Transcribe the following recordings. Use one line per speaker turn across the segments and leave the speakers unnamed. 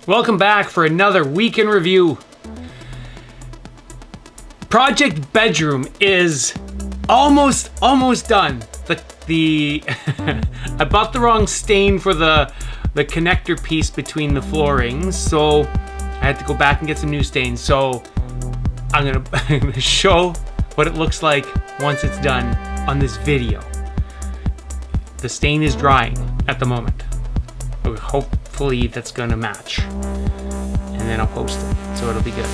Welcome back for another week in review. Project Bedroom is almost done. I bought the wrong stain for the connector piece between the floorings, so I had to go back and get some new stains. So I'm gonna show what it looks like once it's done on this video. The stain is drying at the moment. Hopefully that's gonna match, and then I'll post it, so it'll be good.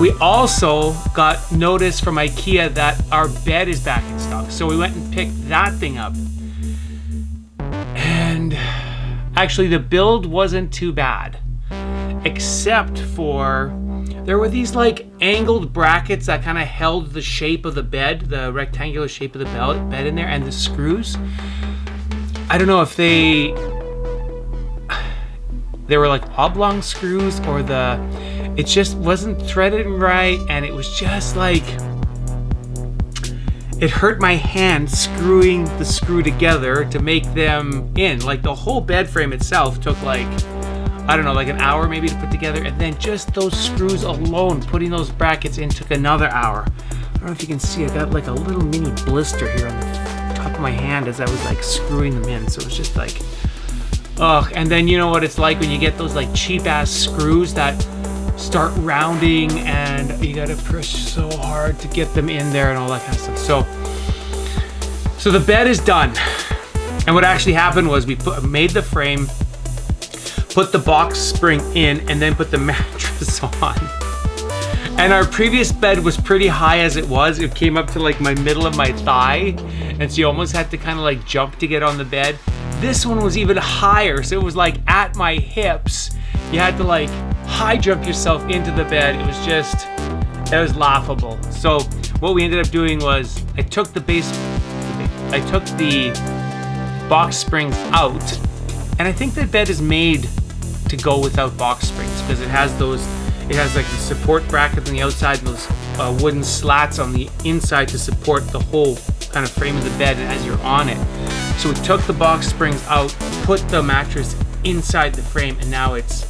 We also got notice from IKEA that our bed is back in stock, so we went and picked that thing up. And actually the build wasn't too bad, except for there were these like angled brackets that kind of held the shape of the bed, the rectangular shape of the bed in there, and the screws. I don't know if they were like oblong screws, or it just wasn't threaded right, and it was just like, it hurt my hand screwing the screw together to make them in. Like the whole bed frame itself took like, I don't know, like an hour maybe to put together, and then just those screws alone, putting those brackets in, took another hour. I don't know if you can see, I got like a little mini blister here on the top of my hand as I was like screwing them in, so it was just like, ugh. And then you know what it's like when you get those like cheap ass screws that start rounding and you gotta push so hard to get them in there and all that kind of stuff. So the bed is done. And what actually happened was we made the frame, put the box spring in, and then put the mattress on. And our previous bed was pretty high as it was. It came up to like my middle of my thigh, and so you almost had to kind of like jump to get on the bed. This one was even higher, so it was like at my hips. You had to like high jump yourself into the bed. It was laughable. So what we ended up doing was I took the box springs out, and I think the bed is made to go without box springs because it has like the support bracket on the outside and those wooden slats on the inside to support the whole kind of frame of the bed as you're on it. So we took the box springs out, put the mattress inside the frame, and now it's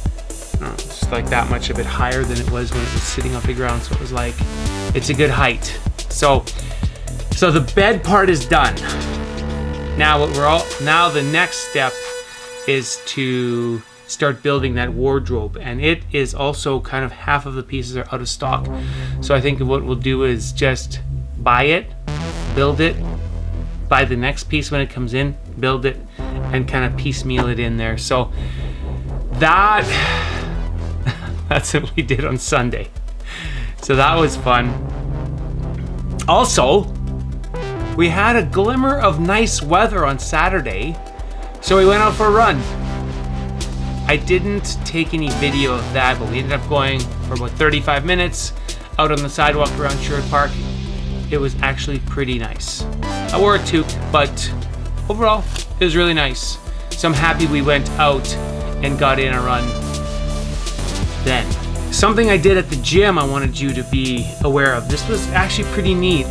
just like that much of it higher than it was when it was sitting off the ground. So it was like, it's a good height. So the bed part is done. Now the next step is to start building that wardrobe, and it is also kind of half of the pieces are out of stock. So I think what we'll do is just buy it, build it, buy the next piece when it comes in, build it, and kind of piecemeal it in there. So that's what we did on Sunday. So that was fun. Also, we had a glimmer of nice weather on Saturday, so we went out for a run. I didn't take any video of that, but we ended up going for about 35 minutes out on the sidewalk around Sherwood Park. It was actually pretty nice. I wore a toque, but overall, it was really nice. So I'm happy we went out and got in a run then. Something I did at the gym I wanted you to be aware of. This was actually pretty neat.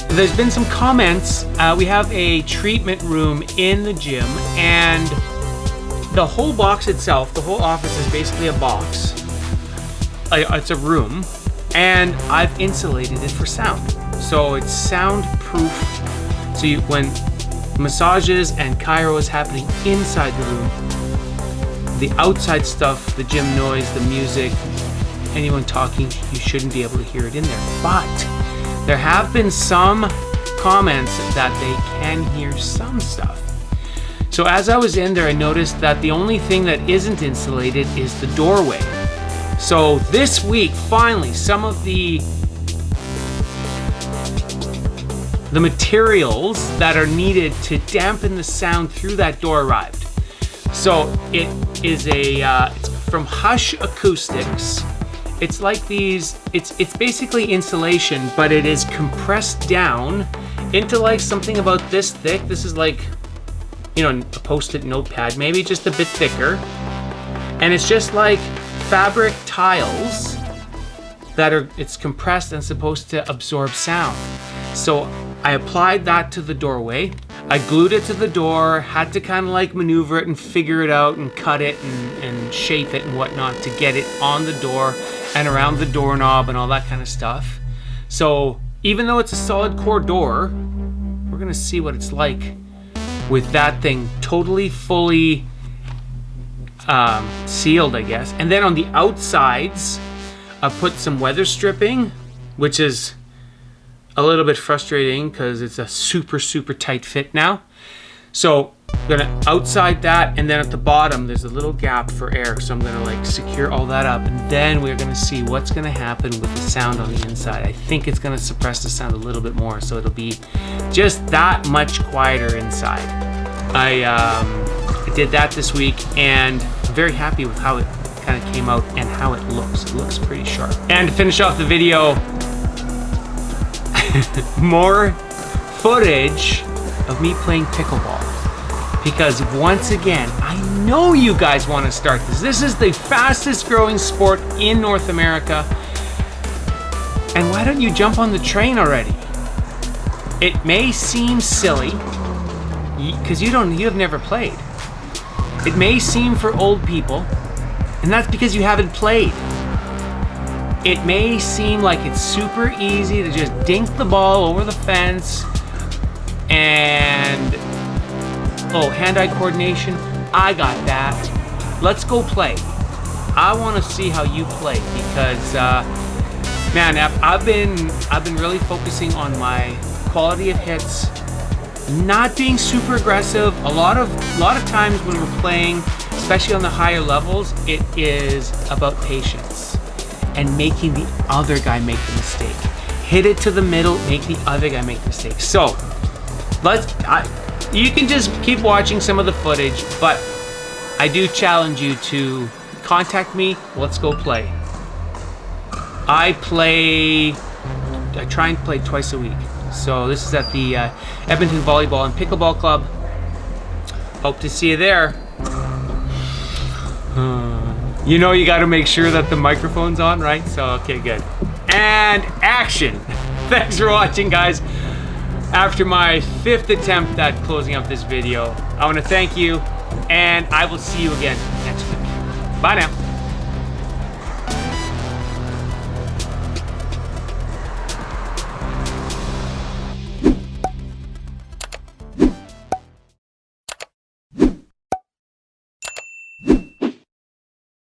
There's been some comments. We have a treatment room in the gym, and the whole box itself, the whole office is basically a box. It's a room, and I've insulated it for sound. So it's soundproof. So when massages and chiro is happening inside the room, the outside stuff, the gym noise, the music, anyone talking, you shouldn't be able to hear it in there. But there have been some comments that they can hear some stuff. So as I was in there, I noticed that the only thing that isn't insulated is the doorway. So this week, finally, some of the materials that are needed to dampen the sound through that door arrived. So it is it's from Hush Acoustics. It's like these, it's basically insulation, but it is compressed down into like something about this thick. This is like, a Post-it notepad, maybe just a bit thicker. And it's just like fabric tiles it's compressed and supposed to absorb sound. So I applied that to the doorway. I glued it to the door, had to kind of like maneuver it and figure it out and cut it and shape it and whatnot to get it on the door and around the doorknob and all that kind of stuff. So even though it's a solid core door, we're gonna see what it's like with that thing totally fully sealed, I guess. And then on the outsides, I put some weather stripping, which is a little bit frustrating because it's a super tight fit now. So I'm gonna outside that, and then at the bottom there's a little gap for air, so I'm gonna like secure all that up, and then we're gonna see what's gonna happen with the sound on the inside. I think it's gonna suppress the sound a little bit more, so it'll be just that much quieter inside. I did that this week, and I'm very happy with how it kind of came out and how it looks. It looks pretty sharp. And to finish off the video, more footage of me playing pickleball, because once again, I know you guys want to start this. This is the fastest growing sport in North America, and why don't you jump on the train already? It may seem silly because you have never played. It may seem for old people, and that's because you haven't played. It may seem like it's super easy to just dink the ball over the fence and, oh, hand-eye coordination, I got that. Let's go play. I want to see how you play because, man, I've been really focusing on my quality of hits, not being super aggressive. A lot of times when we're playing, especially on the higher levels, it is about patience and making the other guy make the mistake. Hit it to the middle, make the other guy make the mistake. So, you can just keep watching some of the footage, but I do challenge you to contact me. Let's go play. I try and play twice a week. So this is at the Edmonton Volleyball and Pickleball Club. Hope to see you there. You know you got to make sure that the microphone's on, right? So, okay, good. And action. Thanks for watching, guys. After my 5th attempt at closing up this video, I want to thank you, and I will see you again next week. Bye now.